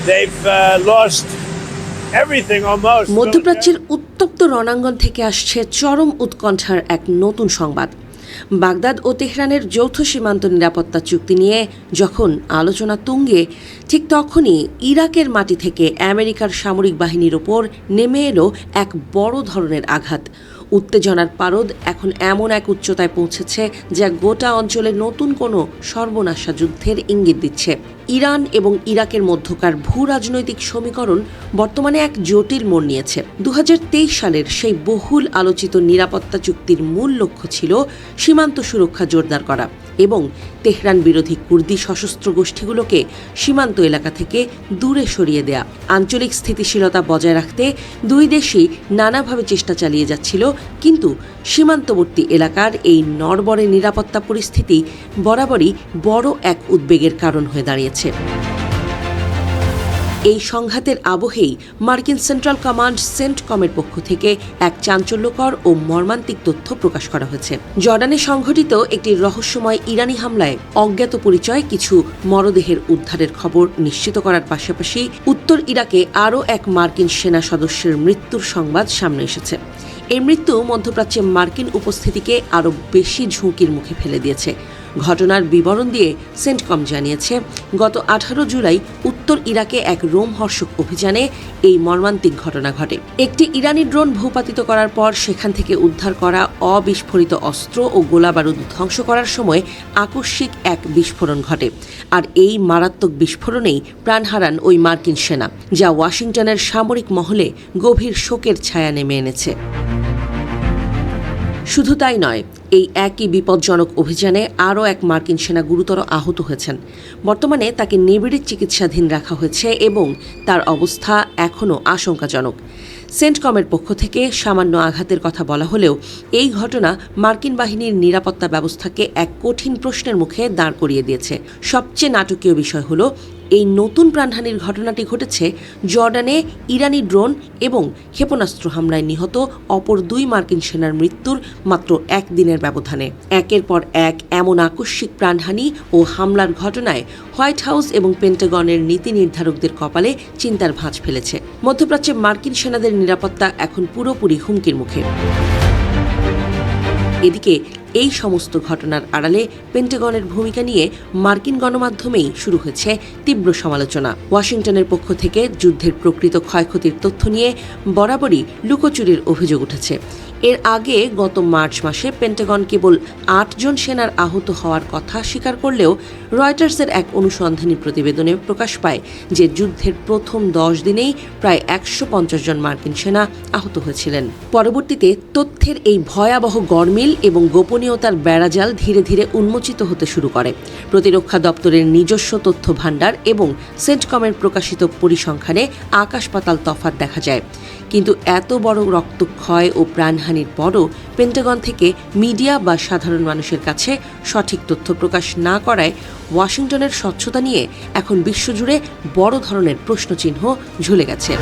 They've lost everything almost. মধ্যপ্রাচ্যের উত্তপ্ত রণাঙ্গন থেকে আসছে চরম উৎকণ্ঠার এক নতুন সংবাদ। বাগদাদ ও তেহরানের যৌথ সীমান্ত নিরাপত্তা চুক্তি নিয়ে যখন আলোচনা তুঙ্গে, ঠিক তখনই ইরাকের মাটি থেকে আমেরিকার সামরিক বাহিনীর ওপর নেমে এলো এক বড় ধরনের আঘাত। উত্তেজনার পারদ এখন এমন এক উচ্চতায় পৌঁছেছে যা গোটা অঞ্চলে নতুন কোনো সর্বনাশা যুদ্ধের ইঙ্গিত দিচ্ছে। ইরান এবং ইরাকের মধ্যকার ভূ রাজনৈতিক সমীকরণ বর্তমানে এক জটিল মোড় নিয়েছে। 2023 সালের সেই বহুল আলোচিত নিরাপত্তা চুক্তির মূল লক্ষ্য ছিল সীমান্ত সুরক্ষা জোরদার করা এবং তেহরান বিরোধী কুর্দি সশস্ত্র গোষ্ঠীগুলোকে সীমান্ত এলাকা থেকে দূরে সরিয়ে দেয়া। আঞ্চলিক স্থিতিশীলতা বজায় রাখতে দুই দেশই নানাভাবে চেষ্টা চালিয়ে যাচ্ছিল, কিন্তু সীমান্তবর্তী এলাকার এই নড়বড়ে নিরাপত্তা পরিস্থিতি বরাবরই বড় এক উদ্বেগের কারণ হয়ে দাঁড়িয়েছে। এই সংঘাতের আবহেই মার্কিন সেন্ট্রাল কমান্ড সেন্টকমের পক্ষ থেকে এক চাঞ্চল্যকর ও মর্মান্তিক তথ্য প্রকাশ করা হয়েছে। জর্ডানে সংঘটিত একটি রহস্যময় ইরানি হামলায় অজ্ঞাত পরিচয় কিছু মরদেহের উদ্ধারের খবর নিশ্চিত করার পাশাপাশি উত্তর ইরাকে আরও এক মার্কিন সেনা সদস্যের মৃত্যুর সংবাদ সামনে এসেছে। এই মৃত্যু মধ্যপ্রাচ্যে মার্কিন উপস্থিতিকে আরও বেশি ঝুঁকির মুখে ফেলে দিয়েছে। ঘটনার বিবরণ দিয়ে সেন্টকম জানিয়েছে, গত 18 জুলাই উত্তর ইরাকে এক রোমহর্ষক অভিযানে এই মর্মান্তিক ঘটনা ঘটে। একটি ইরানি ড্রোন ভূপাতিত করার পর সেখান থেকে উদ্ধার করা অবিস্ফোরিত অস্ত্র ও গোলাবারুদ ধ্বংস করার সময় আকস্মিক এক বিস্ফোরণ ঘটে, আর এই মারাত্মক বিস্ফোরণেই প্রাণ হারান ওই মার্কিন সেনা, যা ওয়াশিংটনের সামরিক মহলে গভীর শোকের ছায়া নেমে এনেছে। শুধু তাই নয়, এই একই বিপজ্জনক অভিযানে আরও এক মার্কিন সেনা গুরুতর আহত হয়েছেন। বর্তমানে তাকে নিবিড় চিকিৎসাধীন রাখা হয়েছে এবং তার অবস্থা এখনও আশঙ্কাজনক। সেন্টকমের পক্ষ থেকে সামান্য আঘাতের কথা বলা হলেও এই ঘটনা মার্কিন বাহিনীর নিরাপত্তা ব্যবস্থাকে এক কঠিন প্রশ্নের মুখে দাঁড় করিয়ে দিয়েছে। সবচেয়ে নাটকীয় বিষয় হলো, এই নতুন প্রাণহানির ঘটনাটি ঘটেছে জর্ডানে ইরানি ড্রোন এবং ক্ষেপণাস্ত্র হামলায় নিহত অপর দুই মার্কিন সেনার মৃত্যুর মাত্র একদিনের ব্যবধানে। একের পর এক এমন আকস্মিক প্রাণহানি ও হামলার ঘটনায় হোয়াইট হাউস এবং পেন্টাগনের নীতি নির্ধারকদের কপালে চিন্তার ভাঁজ ফেলেছে। মধ্যপ্রাচ্যে মার্কিন সেনাদের নিরাপত্তা এখন পুরোপুরি হুমকির মুখে। এদিকে এই সমস্ত ঘটনার আড়ালে পেন্টাগনের ভূমিকা নিয়ে মার্কিন গণমাধ্যমেই শুরু হয়েছে তীব্র সমালোচনা। ওয়াশিংটনের পক্ষ থেকে যুদ্ধের প্রকৃত ক্ষয়ক্ষতির তথ্য নিয়ে বরাবরই লুকোচুরির অভিযোগ উঠেছে। এর আগে গত মার্চ মাসে পেন্টাগন কেবল 8 জন সেনার আহত হওয়ার কথা স্বীকার করলেও রয়টার্সের এক অনুসন্ধানী প্রতিবেদনে প্রকাশ পায় যে যুদ্ধের প্রথম 10 দিনেই প্রায় 150 জন মার্কিন সেনা আহত হয়েছিলেন। পরবর্তীতে তথ্যের এই ভয়াবহ গরমিল এবং গোপনীয়তার বেড়াজাল ধীরে ধীরে উন্মোচিত হতে শুরু করে। প্রতিরক্ষা দপ্তরের নিজস্ব তথ্য ভাণ্ডার এবং সেন্টকমের প্রকাশিত পরিসংখ্যানে আকাশ পাতাল তফাৎ দেখা যায়। কিন্তু এত বড় রক্তক্ষয় ও প্রাণহানির পরও পেন্টাগন থেকে মিডিয়া বা সাধারণ মানুষের কাছে সঠিক তথ্য প্রকাশ না করায় ওয়াশিংটনের স্বচ্ছতা নিয়ে এখন বিশ্বজুড়ে বড় ধরনের প্রশ্নচিহ্ন ঝুলে গেছে।